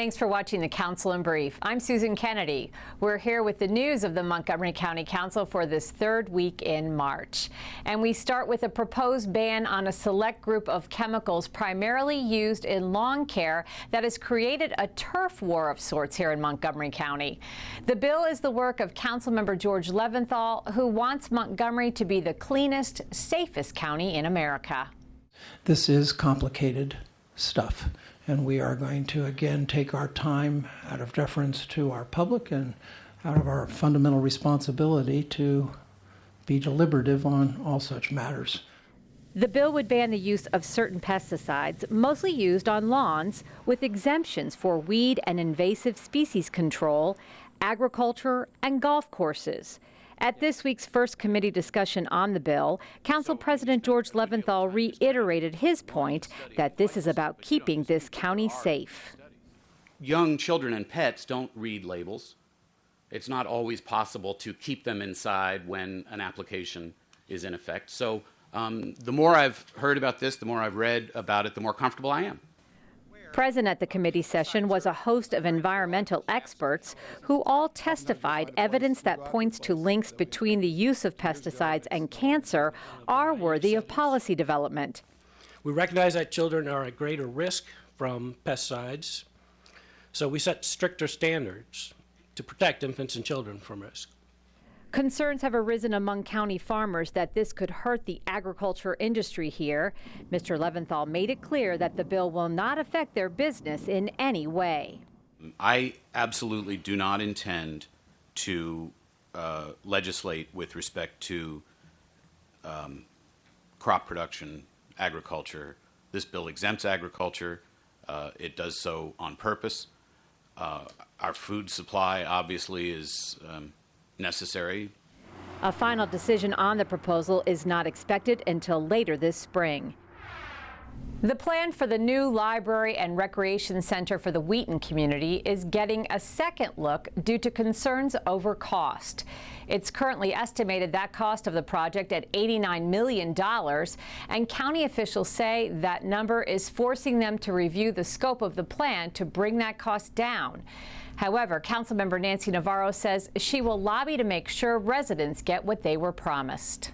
Thanks for watching the Council in Brief. I'm Susan Kennedy. We're here with the news of the Montgomery County Council for this third week in March. And we start with a proposed ban on a select group of chemicals primarily used in lawn care that has created a turf war of sorts here in Montgomery County. The bill is the work of Councilmember George Leventhal, who wants Montgomery to be the cleanest, safest county in America. This is complicated stuff. And we are going to, again, take our time out of deference to our public and out of our fundamental responsibility to be deliberative on all such matters. The bill would ban the use of certain pesticides, mostly used on lawns, with exemptions for weed and invasive species control, agriculture, and golf courses. At this week's first committee discussion on the bill, Council President George Leventhal reiterated his point that this is about keeping this county safe. Young children and pets don't read labels. It's not always possible to keep them inside when an application is in effect. So the more I've heard about this, the more I've read about it, the more comfortable I am. Present at the committee session was a host of environmental experts who all testified evidence that points to links between the use of pesticides and cancer are worthy of policy development. We recognize that children are at greater risk from pesticides, so we set stricter standards to protect infants and children from risk. Concerns have arisen among county farmers that this could hurt the agriculture industry here. Mr. Leventhal made it clear that the bill will not affect their business in any way. I absolutely do not intend to legislate with respect to crop production, agriculture. This bill exempts agriculture. It does so on purpose. Our food supply obviously is necessary. A final decision on the proposal is not expected until later this spring. The plan for the new library and recreation center for the Wheaton community is getting a second look due to concerns over cost. It's currently estimated that cost of the project at $89 million, and county officials say that number is forcing them to review the scope of the plan to bring that cost down. However, Councilmember Nancy Navarro says she will lobby to make sure residents get what they were promised.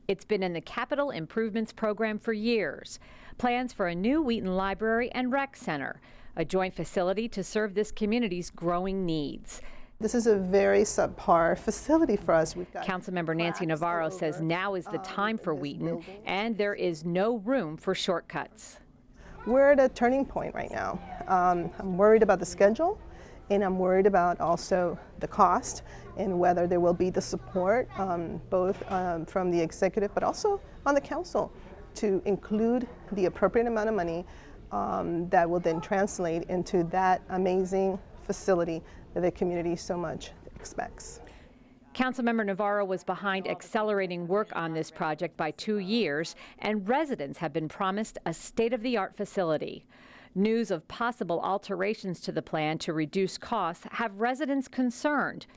It's been in the capital improvements program for years. Plans for a new Wheaton Library and Rec Center, a joint facility to serve this community's growing needs. This is a very subpar facility for us. Councilmember Nancy Navarro says now is the time for Wheaton, and there is no room for shortcuts. We're at a turning point right now. I'm worried about the schedule. And I'm worried about also the cost and whether there will be the support, both from the executive but also on the council, to include the appropriate amount of money that will then translate into that amazing facility that the community so much expects. Councilmember Navarro was behind accelerating work on this project by 2 years, and residents have been promised a state-of-the-art facility. News of possible alterations to the plan to reduce costs have residents concerned.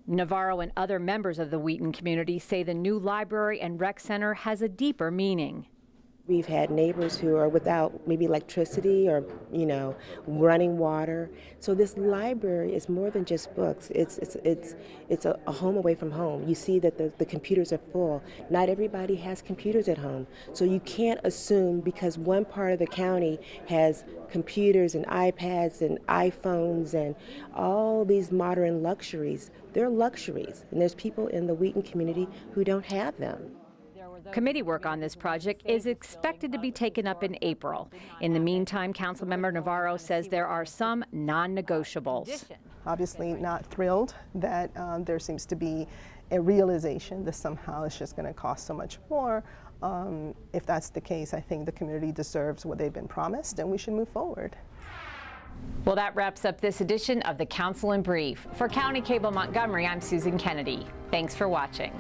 Navarro and other members of the Wheaton community say the new library and rec center has a deeper meaning. We've had neighbors who are without maybe electricity or, running water. So this library is more than just books. It's a home away from home. You see that the computers are full. Not everybody has computers at home. So you can't assume because one part of the county has computers and iPads and iPhones and all these modern luxuries. They're luxuries. And there's people in the Wheaton community who don't have them. Committee work on this project is expected to be taken up in April. In the meantime, Councilmember Navarro says there are some non-negotiables. Obviously not thrilled that there seems to be a realization that somehow it's just going to cost so much more. If that's the case, I think the community deserves what they've been promised and we should move forward. Well, that wraps up this edition of the Council in Brief. For County Cable Montgomery, I'm Susan Kennedy. Thanks for watching.